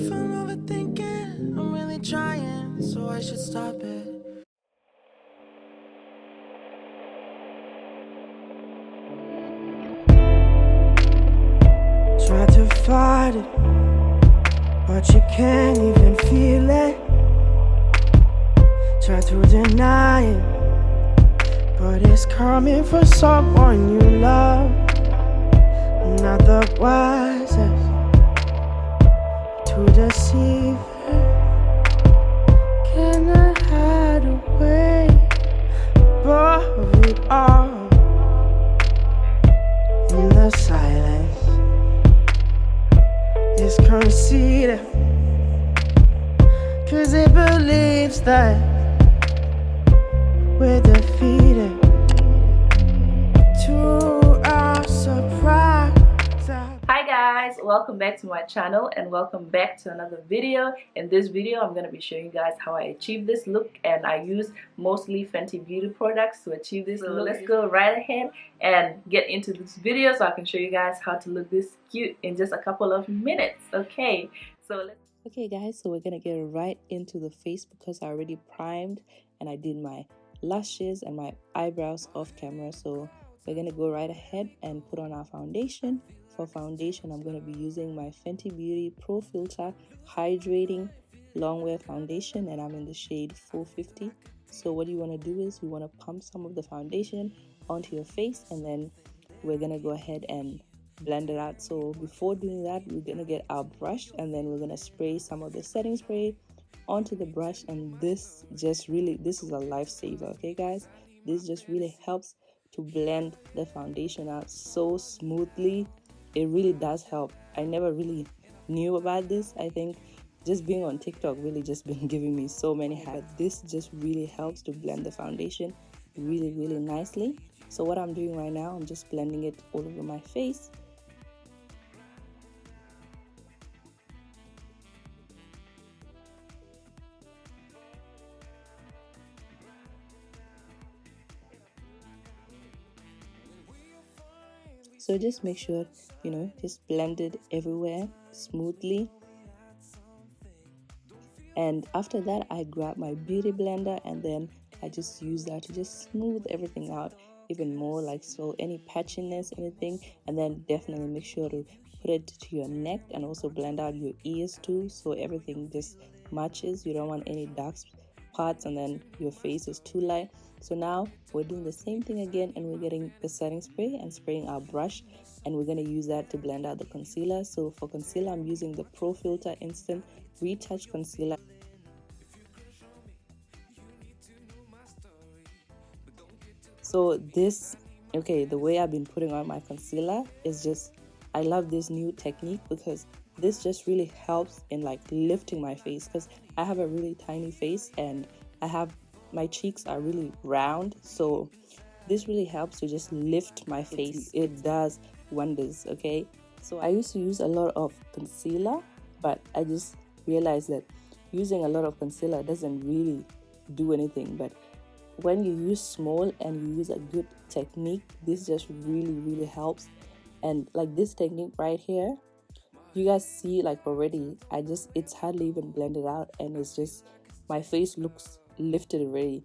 If I'm overthinking, I'm really trying, so I should stop it. Try to fight it, but you can't even feel it. Try to deny it, but it's coming from someone you love. Not the wisest to deceive her. Cannot hide away above it all. In the silence is conceited, 'cause it believes that we're defeated. To our surprise. Hi guys, welcome back to my channel and welcome back to another video. In this video I'm going to be showing you guys how I achieve this look, and I use mostly Fenty beauty products to achieve this look. Let's go right ahead and get into this video so I can show you guys how to look this cute in just a couple of minutes. Okay guys, so we're gonna get right into the face because I already primed and I did my lashes and my eyebrows off camera. So we're gonna go right ahead and put on our foundation. For foundation, I'm going to be using my Fenty Beauty Pro Filter Hydrating Longwear Foundation, and I'm in the shade 450. So what you want to do is you want to pump some of the foundation onto your face, and then we're going to go ahead and blend it out. So before doing that, we're going to get our brush, and then we're going to spray some of the setting spray onto the brush. And this is a lifesaver. Okay guys, this just really helps to blend the foundation out so smoothly. It really does help. I never really knew about this. I think just being on TikTok really just been giving me so many hacks. This just really helps to blend the foundation really nicely. So what I'm doing right now, I'm just blending it all over my face. So just make sure, just blend it everywhere smoothly. And after that, I grab my beauty blender and then I just use that to just smooth everything out even more, like so, any patchiness, anything. And then definitely make sure to put it to your neck and also blend out your ears too, so everything just matches. You don't want any dark parts and then your face is too light. So now we're doing the same thing again, and we're getting the setting spray and spraying our brush, and we're going to use that to blend out the concealer. So for concealer, I'm using the Pro Filter Instant Retouch Concealer. So the way I've been putting on my concealer is just, I love this new technique because this just really helps in like lifting my face, because I have a really tiny face and my cheeks are really round. So this really helps to just lift my face. It does wonders. Okay, so I used to use a lot of concealer, but I just realized that using a lot of concealer doesn't really do anything. But when you use small and you use a good technique, this just really helps. And like this technique right here, you guys see like already, it's hardly even blended out, and it's just, my face looks lifted already.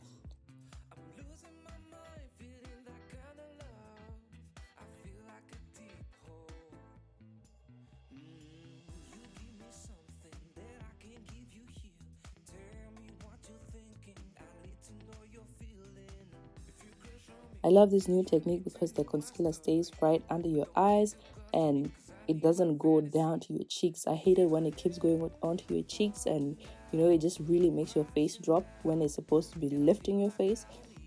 I love this new technique because the concealer stays right under your eyes and it doesn't go down to your cheeks. I hate it when it keeps going onto your cheeks, and it just really makes your face drop when it's supposed to be lifting your face.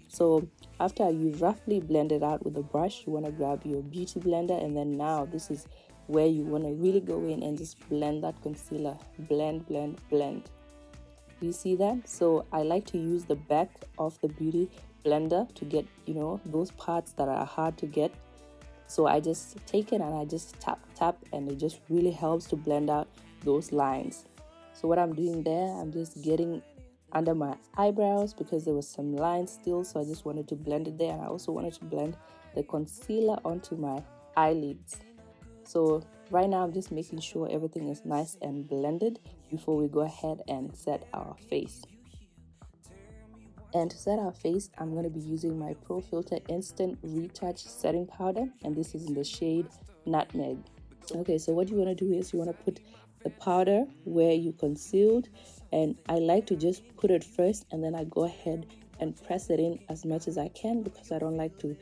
So after you roughly blend it out with a brush, you want to grab your beauty blender, and then now this is where you want to really go in and just blend that concealer. Blend. Do you see that? So I like to use the back of the beauty blender to get those parts that are hard to get. So I just take it and I just tap, and it just really helps to blend out those lines. So what I'm doing there, I'm just getting under my eyebrows because there was some lines still, so I just wanted to blend it there. And I also wanted to blend the concealer onto my eyelids. So Right now I'm just making sure everything is nice and blended before we go ahead and set our face. And to set our face, I'm going to be using my Pro Filter Instant Retouch Setting Powder, and this is in the shade Nutmeg. Okay, so what you want to do is you want to put the powder where you concealed, and I like to just put it first and then I go ahead and press it in as much as I can because I don't like to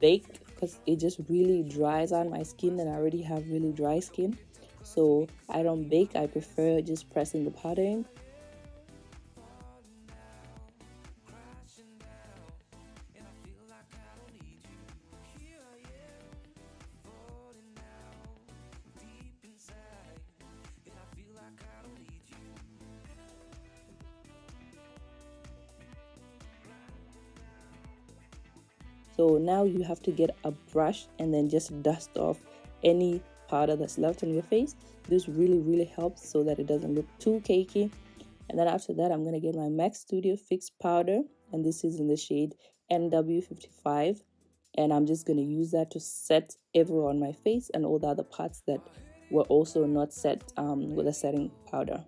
bake, because it just really dries on my skin and I already have really dry skin. So I don't bake, I prefer just pressing the powder in. So now you have to get a brush and then just dust off any powder that's left on your face. This really helps so that it doesn't look too cakey. And then after that, I'm going to get my MAC Studio Fix powder, and this is in the shade NW55. And I'm just going to use that to set everywhere on my face and all the other parts that were also not set with a setting powder.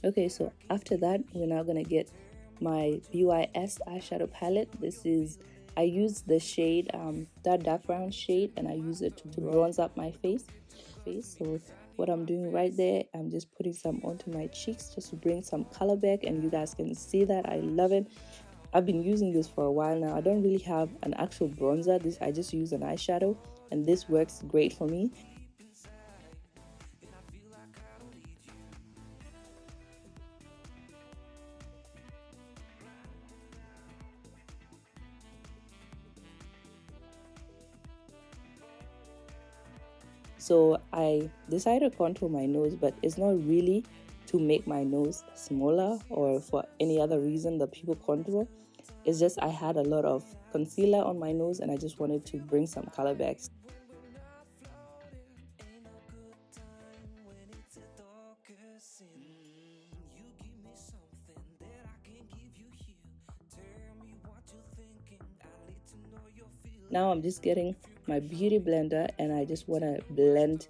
Okay, so after that, we're now gonna get my BYS eyeshadow palette. I use the shade, that dark brown shade, and I use it to bronze up my face. So what I'm doing right there, I'm just putting some onto my cheeks just to bring some color back, and you guys can see that. I love it. I've been using this for a while now. I don't really have an actual bronzer. I just use an eyeshadow, and this works great for me. So I decided to contour my nose, but it's not really to make my nose smaller or for any other reason that people contour. It's just I had a lot of concealer on my nose and I just wanted to bring some color back. Now I'm just getting my beauty blender and I just want to blend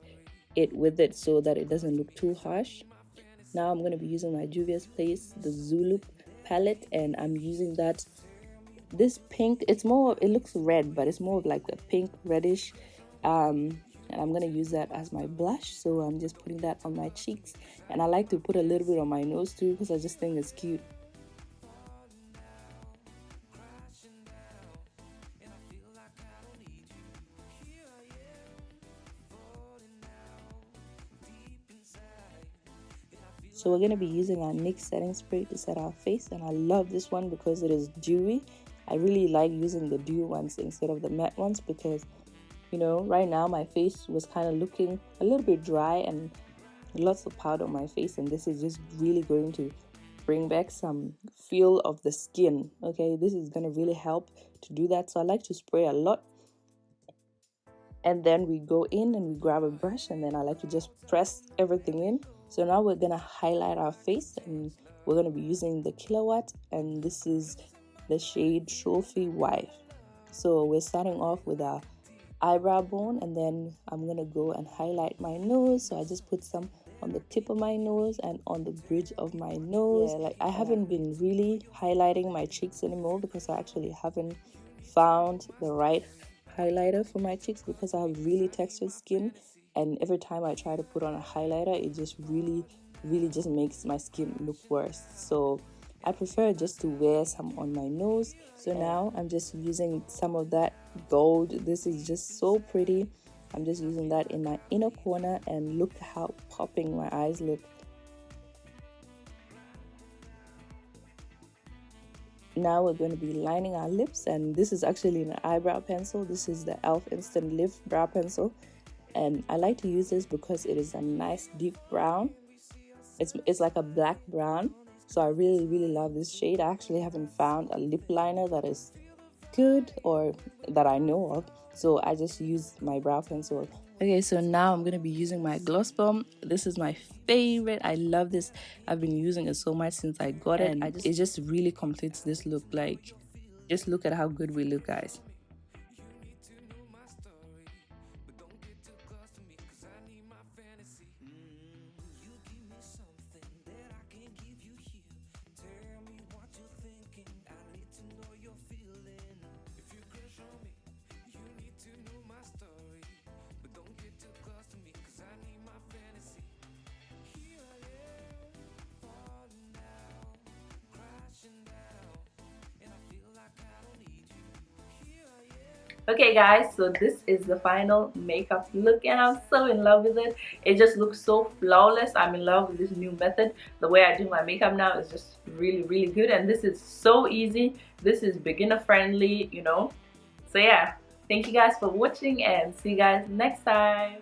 it with it so that it doesn't look too harsh. Now I'm going to be using my Juvia's Place, the Zulu palette, and I'm using this pink. It looks red, but it's more of like a pink reddish, and I'm going to use that as my blush. So I'm just putting that on my cheeks, and I like to put a little bit on my nose too because I just think it's cute. So we're going to be using our NYX setting spray to set our face, and I love this one because it is dewy. I really like using the dewy ones instead of the matte ones because, you know, right now my face was kind of looking a little bit dry and lots of powder on my face, and this is just really going to bring back some feel of the skin. Okay, this is going to really help to do that. So I like to spray a lot, and then we go in and we grab a brush, and then I like to just press everything in. So now we're gonna highlight our face, and we're gonna be using the Kilowatt, and this is the shade Trophy Wife. So we're starting off with our eyebrow bone, and then I'm gonna go and highlight my nose. So I just put some on the tip of my nose and on the bridge of my nose. Yeah, like I haven't been really highlighting my cheeks anymore because I actually haven't found the right highlighter for my cheeks because I have really textured skin, and every time I try to put on a highlighter, it just really just makes my skin look worse. So I prefer just to wear some on my nose. So now I'm just using some of that gold. This is just so pretty. I'm just using that in my inner corner, and look how popping my eyes look. Now we're going to be lining our lips, and this is actually an eyebrow pencil. This is the e.l.f. Instant Lift Brow Pencil, and I like to use this because it is a nice deep brown. It's like a black brown, so I really love this shade. I actually haven't found a lip liner that is good or that I know of, so I just use my brow pencil Okay, so now I'm going to be using my gloss bomb. This is my favorite. I love this. I've been using it so much since I got it. And it just really completes this look. Like, just look at how good we look, guys. Okay guys, so this is the final makeup look and I'm so in love with it. It just looks so flawless. I'm in love with this new method. The way I do my makeup now is just really good, and this is so easy. This is beginner friendly, you know. So yeah, thank you guys for watching and see you guys next time.